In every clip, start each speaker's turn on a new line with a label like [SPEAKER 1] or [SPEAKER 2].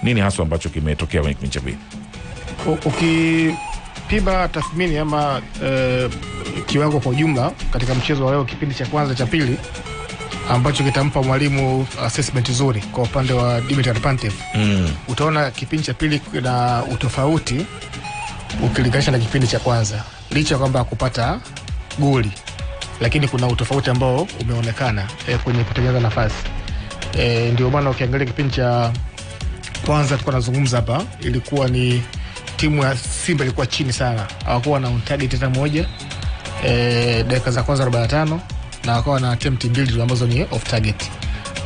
[SPEAKER 1] Nini hasa ambacho kimetokea kwenye kipindi cha pili?
[SPEAKER 2] Ukipima tathmini ama kiwango kwa jumla katika mchezo wa leo, kipindi cha kwanza cha pili ambacho kitampa mwalimu assessment nzuri kwa upande wa Dimitar Pantev, utaona kipindi cha pili na utofauti ukilinganisha na kipindi cha kwanza, licha kwamba kupata goli, lakini kuna utofauti ambao umeonekana kwenye kutengeneza nafasi. Ndio maana ukiangalia kipindi cha kwanza tulikuwa nazungumza hapa, ilikuwa ni timu ya Simba ilikuwa chini sana, hawakuwa na target hata moja dakika za kwanza 45, na wakawa na attempt mbili ambazo ni off target.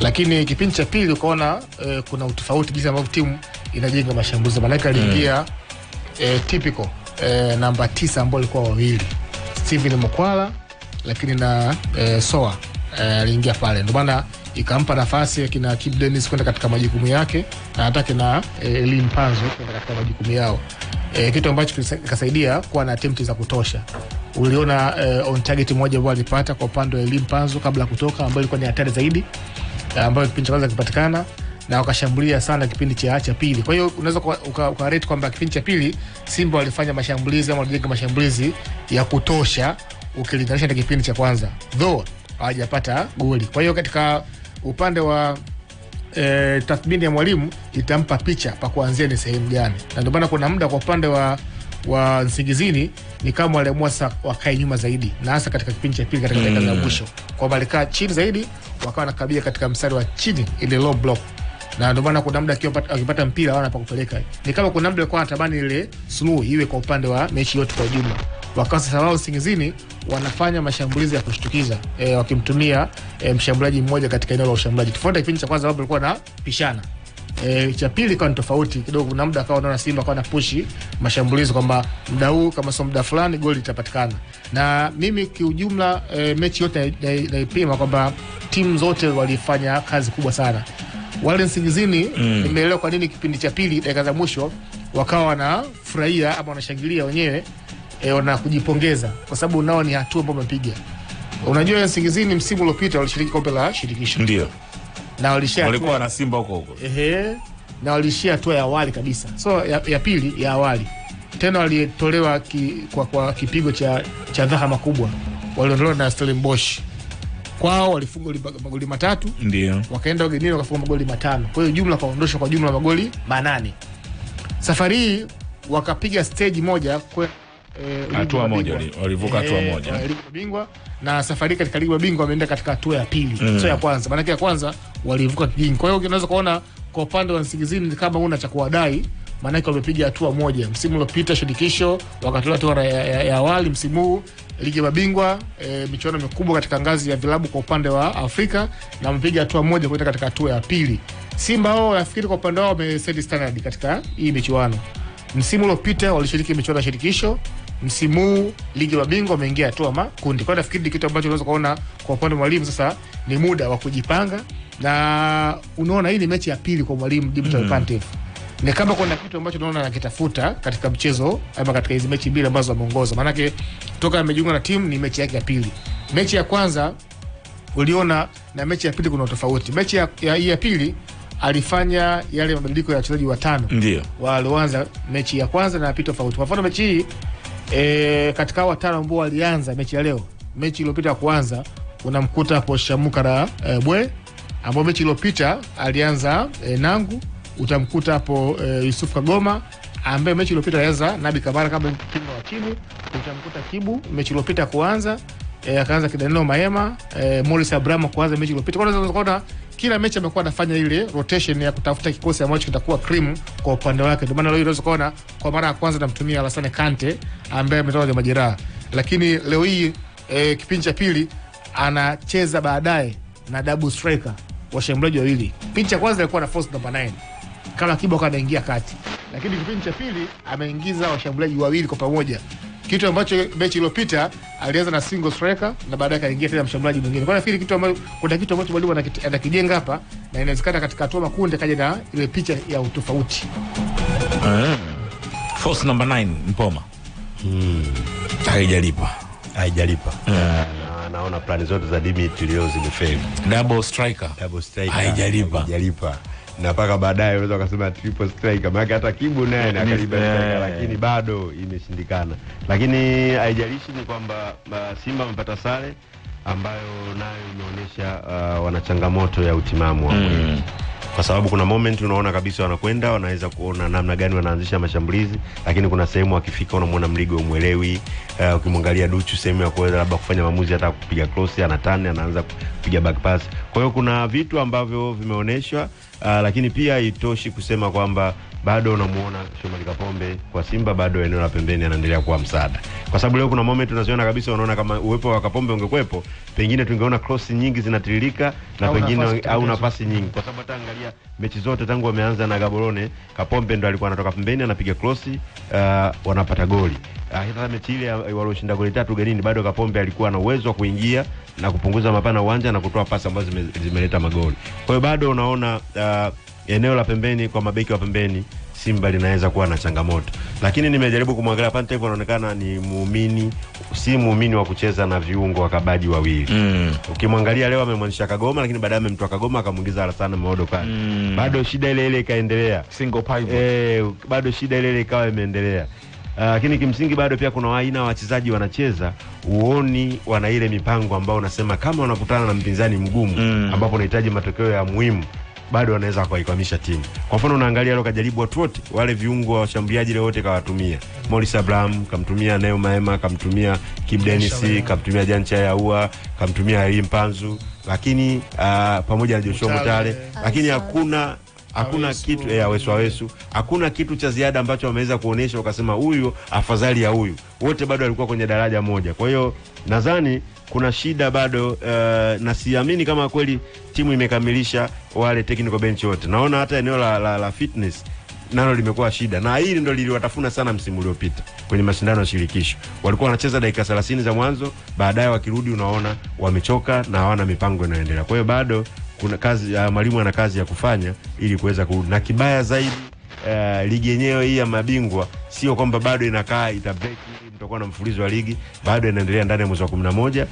[SPEAKER 2] Lakini kipindi cha pili ukaona kuna utofauti jinsi ambavyo timu inajenga mashambulizi. Maana aliingia typical namba 9 ambao walikuwa wawili, Steven Mokwala lakini na Soa aliingia pale, ndio maana ikampa nafasi kina Kip Dennis kwenda katika majukumu yake, na hata kina Elim Panzo kwenda katika majukumu yao, kitu ambacho kisaidia kuwa na attempt za kutosha. Uliona on target moja ambao alipata kwa upande wa Elim Panzo kabla kutoka, ambayo ilikuwa ni hatari zaidi, ambayo kipindi cha kwanza kipatikana, na wakashambulia sana kipindi cha pili. Kwa hiyo unaweza ukarate kwamba kipindi cha pili Simba walifanya mashambulizi ama walijenga mashambulizi ya kutosha ukilinganisha na kipindi cha kwanza, though hawajapata goli. Kwa hiyo katika upande wa tathmini ya mwalimu itampa picha pa kuanzia ni sehemu gani, na ndio maana kuna muda kwa upande wa Nsingizini ni kama waliamua sasa wakae nyuma zaidi, na hasa katika kipindi cha pili katika dakika za mwisho, kwa walikaa chini zaidi, wakawa nakabia katika mstari wa chini ile low block, na ndio maana kuna muda akipata mpira wana pa kupeleka. Ni kama kuna muda kwa anatamani ile slow iwe kwa upande wa mechi yote kwa jumla. Wakati sasa wao Nsingizini wanafanya mashambulizi ya kushtukiza, wakimtumia mshambuliaji mmoja katika eneo la ushambuliaji. Tofauti kipindi cha kwanza walikuwa na pishana. Cha pili kwa tofauti kidogo, kuna muda akawa anaona Simba kwa na push mashambulizi kwamba muda huu kama sio muda fulani goli litapatikana. Na mimi kiujumla mechi yote naipima kwamba timu zote walifanya kazi kubwa sana. Wale Nsingizini nimeelewa kwa nini kipindi cha pili dakika za mwisho wakawa wanafurahia ama wanashangilia wenyewe, wana kujipongeza kwa sababu nao ni hatua ambayo wamepiga. Unajua Nsingizini msimu uliopita walishiriki kombe la shirikisho.
[SPEAKER 1] Ndio.
[SPEAKER 2] Na
[SPEAKER 1] walikuwa na Simba huko.
[SPEAKER 2] Na walishia hatua ya awali kabisa. So ya pili ya awali. Tena walitolewa kwa kipigo cha dhahama kubwa. Waliondolewa na Stellenbosch. Kwao walifunga magoli 3.
[SPEAKER 1] Ndio.
[SPEAKER 2] Wakaenda ugenini wakafunga magoli 5. Kwa hiyo jumla kaondoshwa kwa jumla magoli 8. Safari hii wakapiga stage moja kwa
[SPEAKER 1] hatua moja, walivuka hatua moja.
[SPEAKER 2] Ligi ya Bingwa, na safari katika Ligi ya Bingwa wameenda katika hatua ya pili. Sio ya kwanza. Maana ya kwanza walivuka kijingi. Kwa hiyo unaweza kuona kwa upande wa Nsingizini kama una cha kuwadai, maana yake wamepiga hatua moja. Msimu uliopita shirikisho wakatoa hatua ya awali, msimu huu Ligi ya Bingwa, michuano mikubwa katika ngazi ya vilabu kwa upande wa Afrika, na wamepiga hatua moja kwenda katika hatua ya pili. Simba wao nafikiri kwa upande wao wameset standard katika hii michuano. Msimu uliopita walishiriki michuano ya shirikisho, msimu Ligi ya Bingwa wameingia hatua makundi. Kwa nafikiri kitu ambacho unaweza kuona kwa upande wa mwalimu sasa ni muda wa kujipanga, na unaona hii ni mechi ya pili kwa mwalimu Dimitar Pantev. Ni kama kuna kitu ambacho unaona anakitafuta katika mchezo ama katika hizo mechi mbili ambazo ameongoza. Maana yake toka amejiunga na timu ni mechi yake ya pili. Mechi ya kwanza uliona na mechi ya pili kuna tofauti. Mechi ya pili alifanya yale mabadiliko ya wachezaji watano.
[SPEAKER 1] Ndio.
[SPEAKER 2] Walioanza mechi ya kwanza na pili tofauti. Kwa mfano mechi hii katika watano ambao walianza mechi ya leo, mechi iliyopita kuanza unamkuta hapo Shamukara Bwe, ambao mechi iliyopita alianza Nangu. Utamkuta hapo Yusuf Kagoma, ambaye mechi iliyopita alianza Nabi Kamara kama kingo wa chini. Utamkuta Kibu mechi iliyopita kuanza, akaanza Kidanilo Maema, Morris Abraham kuanza mechi iliyopita. Kwa hiyo unaona kila mechi amekuwa anafanya ile rotation ya kutafuta kikosi ambacho kitakuwa cream kwa upande wake. Ndio maana leo unaweza kuona kwa mara ya kwanza namtumia Alassane Kante ambaye ametoka kwa majeraha, lakini leo hii kipindi cha pili anacheza baadaye na double striker washambuliaji wawili. Kipindi cha kwanza alikuwa na force number 9 kama Kibo anaingia kati, lakini kipindi cha pili ameingiza washambuliaji wawili kwa pamoja, kitu ambacho mechi iliyopita alianza na single striker na baadaye kaingia tena mshambuliaji mwingine. Kwa nafikiri kitu ambacho kuna kitu ambacho mwalimu anakijenga hapa, na inawezekana katika hatua makundi kaja na ile picha ya utofauti.
[SPEAKER 1] Force number 9 Mpoma. Haijalipa.
[SPEAKER 3] Naona plani zote za Dimitri leo zimefeli.
[SPEAKER 1] Double striker.
[SPEAKER 3] Haijalipa. na paka baadaye unaweza kusema triple strike, kama hata Kibu naye na karibu lakini bado imeshindikana. Lakini haijalishi ni kwamba Simba wamepata sare ambayo nayo inaonyesha wana changamoto ya utimamu wa mwili. Kwa sababu kuna moment unaona kabisa wanakwenda, wanaweza kuona namna gani wanaanzisha mashambulizi, lakini kuna sehemu akifika unamuona Mligo umuelewi. Ukimwangalia Duchu sehemu ya kuweza labda kufanya maamuzi, hata kupiga cross anatani, anaanza kupiga back pass. Kwa hiyo kuna vitu ambavyo vimeonyeshwa, lakini pia itoshi kusema kwamba bado unamuona Shomari Kapombe kwa Simba bado eneo la pembeni anaendelea kuwa msaada. Kwa sababu leo kuna moment unaziona kabisa, unaona kama uwepo wa Kapombe ungekuepo, pengine tungeona cross nyingi zinatiririka na pengine au nafasi nyingi. Kwa sababu hata angalia mechi zote tangu wameanza na Gaborone, Kapombe ndo alikuwa anatoka pembeni anapiga cross, wanapata goli. Hata mechi ile walioshinda goli 3 ugenini, bado Kapombe alikuwa na uwezo wa kuingia na kupunguza mapana uwanja na kutoa pasi ambazo zimeleta magoli. Kwa hiyo bado unaona eneo la pembeni kwa mabeki wa pembeni Simba linaweza kuwa na changamoto. Lakini nimejaribu kumwangalia Pantev, anaonekana ni si muumini wa kucheza na viungo wakabaji wawili. Ukimwangalia leo amemwanisha Kagoma, lakini baadaye amemtoa Kagoma akamuingiza Alassane Modo kani. Bado shida ile ikaendelea.
[SPEAKER 1] Single pivot.
[SPEAKER 3] Bado shida ile ikawa imeendelea. Lakini kimsingi bado pia kuna aina wachezaji wanacheza, uoni wana ile mipango ambao unasema kama unakutana na mpinzani mgumu ambapo unahitaji matokeo ya muhimu, bado wanaweza kuikwamisha timu. Kwa mfano unaangalia leo kajaribu watu wote wale viungo wa washambuliaji leo wote kawatumia. Morris Abraham kamtumia, Neo Maema kamtumia, Kim Dennis kamtumia, Jancha Yaua kamtumia, Ali Mpanzu, lakini pamoja na Joshua Mutale, lakini hakuna kitu Wesu hakuna kitu cha ziada ambacho wameweza kuonesha ukasema huyu afadhali ya huyu. Wote bado walikuwa kwenye daraja moja. Kwa hiyo nadhani kuna shida bado, na siamini kama kweli timu imekamilisha wale technical bench wote. Naona hata eneo la fitness nalo limekuwa shida, na hili ndio liliwatafuna sana msimu uliopita kwenye mashindano ya shirikisho. Walikuwa wanacheza dakika 30 za mwanzo, baadaye wakirudi unaona wamechoka na hawana mipango inaendelea. Kwa hiyo bado kuna kazi, mwalimu ana kazi ya kufanya ili kuweza na kibaya zaidi, ligi yenyewe hii ya mabingwa sio kwamba bado inakaa itabreak, mtakuwa na mfululizo wa ligi, bado inaendelea ndani ya mwezi wa 11,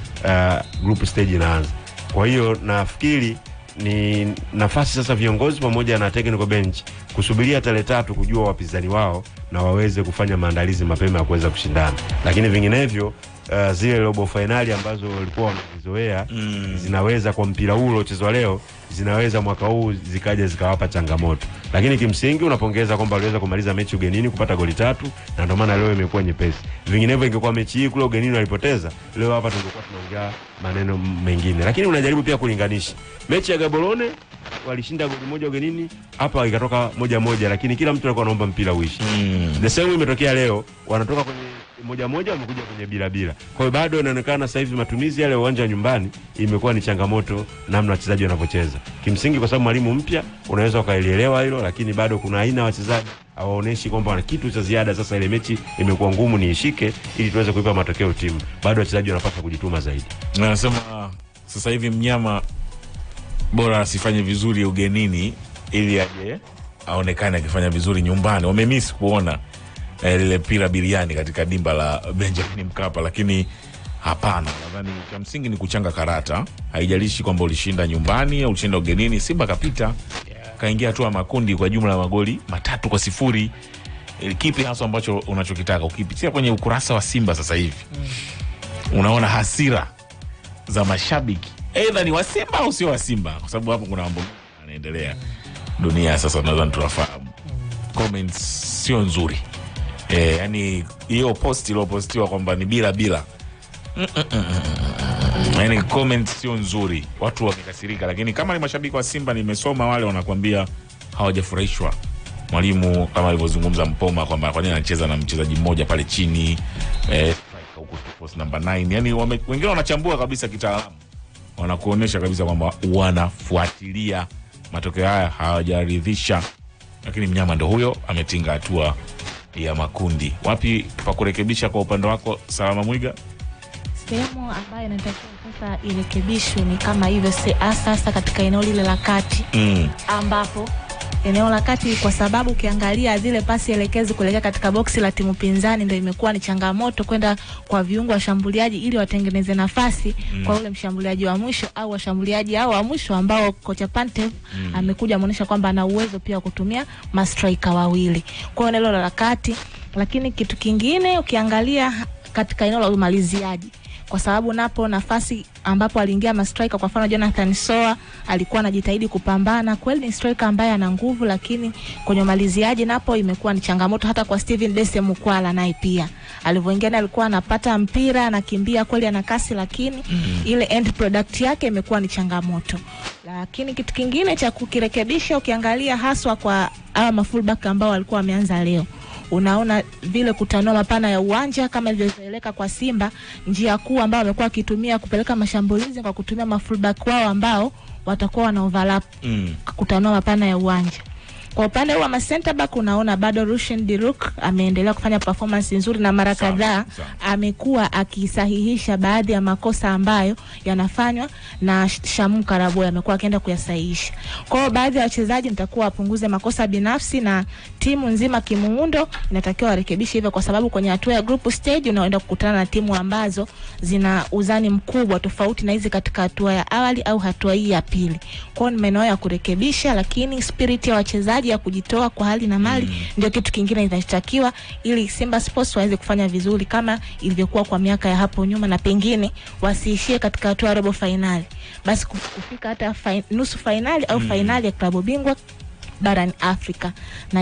[SPEAKER 3] group stage inaanza. Kwa hiyo nafikiri ni nafasi sasa viongozi pamoja na technical bench kusubiria tarehe 3 kujua wapinzani wao na waweze kufanya maandalizi mapema ya kuweza kushindana. Lakini vinginevyo zile robo finali ambazo walikuwa wanazoea zinaweza kwa mpira huu uliochezwa leo, zinaweza mwaka huu zikaja zikawapa changamoto. Lakini kimsingi unapongeza kwamba waliweza kumaliza mechi ugenini kupata goli 3, na ndio maana leo imekuwa nyepesi. Vinginevyo ingekuwa mechi hii kule ugenini walipoteza, leo hapa tungekuwa tunaongea maneno mengine. Lakini unajaribu pia kulinganisha mechi ya Gaborone, walishinda goli 1 ugenini, hapa ikatoka 1-1, lakini kila mtu alikuwa anaomba mpira uishi. The same imetokea leo, wanatoka kwenye 1-1 wamekuja kwenye bila. Kwa hiyo bado inaonekana sasa hivi matumizi yale uwanja nyumbani imekuwa ni changamoto namna wachezaji wanapocheza. Kimsingi kwa sababu mwalimu mpya unaweza ukaelewa hilo, lakini bado kuna aina wachezaji hawaoneshi kwamba wana kitu cha ziada. Sasa ile mechi imekuwa ngumu niishike ili tuweze kuipa matokeo timu. Bado wachezaji wanapaswa kujituma zaidi.
[SPEAKER 1] Nasema sasa hivi mnyama bora asifanye vizuri ugenini ili aje aonekane akifanya vizuri nyumbani. Wamemiss kuona lile pira biriani katika dimba la Benjamin Mkapa, lakini hapana, nadhani cha msingi ni kuchanga karata. Haijalishi kwamba ulishinda nyumbani au ulishinda ugenini, Simba kapita kaingia hatua makundi kwa jumla ya magoli 3-0. Kipi hasa ambacho unachokitaka ukipitia kwenye ukurasa wa Simba sasa hivi? Unaona hasira za mashabiki, aidha ni wa Simba au sio wa Simba, kwa sababu hapo kuna mambo yanaendelea dunia sasa, nadhani tunafahamu. Comments sio nzuri. Yani hiyo post iliyopostiwa kwamba ni bila yani comments sio nzuri, watu wamekasirika. Lakini kama ni mashabiki wa Simba, nimesoma wale wanakuambia hawajafurahishwa mwalimu kama alivyozungumza Mpoma kwamba kwa nini anacheza na mchezaji mmoja pale chini, huko post number 9. Yani wengine wanachambua kabisa kitaalamu, wanakuonesha kabisa kwamba wanafuatilia matokeo haya, hawajaridhisha. Lakini mnyama ndio huyo ametinga hatua ya makundi. Wapi pa kurekebisha kwa upande wako, Salama Mwiga?
[SPEAKER 4] Sehemu ambayo inatakiwa sasa irekebishwe ni kama hivyo, sasa katika eneo lile la kati ambapo eneo la kati, kwa sababu ukiangalia zile pasi elekezi kuelekea katika boksi la timu pinzani ndio imekuwa ni changamoto kwenda kwa viungo washambuliaji ili watengeneze nafasi kwa ule mshambuliaji wa mwisho au washambuliaji hao wa mwisho ambao kocha Pantev amekuja muonesha kwamba ana uwezo pia kutumia mastrika wawili kwa eneo la kati. Lakini kitu kingine ukiangalia katika eneo la umaliziaji, kwa sababu napo nafasi ambapo aliingia mastrika, kwa mfano Jonathan Soa alikuwa anajitahidi kupambana, kweli ni striker ambaye ana nguvu, lakini kwenye umaliziaji napo imekuwa ni changamoto. Hata kwa Steven Dese Mukwala naye pia alivyoingia alikuwa anapata mpira anakimbia, kweli ana kasi, lakini ile end product yake imekuwa ni changamoto. Lakini kitu kingine cha kukirekebisha ukiangalia haswa kwa hawa mafullback ambao walikuwa wameanza leo, unaona vile kutanua mapana ya uwanja kama ilivyoeleka kwa Simba, njia kuu ambayo wamekuwa kitumia kupeleka mashambulizi kwa kutumia mafullback wao ambao watakuwa wana overlap kutanua mapana ya uwanja. Kwa upande wa center back unaona bado Rushen Diruk ameendelea kufanya performance nzuri na mara kadhaa amekuwa akisahihisha baadhi ya makosa ambayo yanafanywa na Shamu Karaboy, amekuwa akienda kuyasahihisha. Kwa hiyo baadhi ya wachezaji nitakuwa wapunguze makosa binafsi na timu nzima kimuundo inatakiwa warekebishe hivyo, kwa sababu kwenye hatua ya group stage unaenda kukutana na timu ambazo zina uzani mkubwa tofauti na hizi katika hatua ya awali au hatua hii ya pili. Kwa hiyo ni maeneo ya kurekebisha, lakini spirit ya wachezaji ya kujitoa kwa hali na mali ndio kitu kingine kinachotakiwa ili Simba Sports waweze kufanya vizuri kama ilivyokuwa kwa miaka ya hapo nyuma, na pengine wasiishie katika hatua ya robo finali, basi kufika hata nusu finali au finali ya klabu bingwa barani Afrika. Na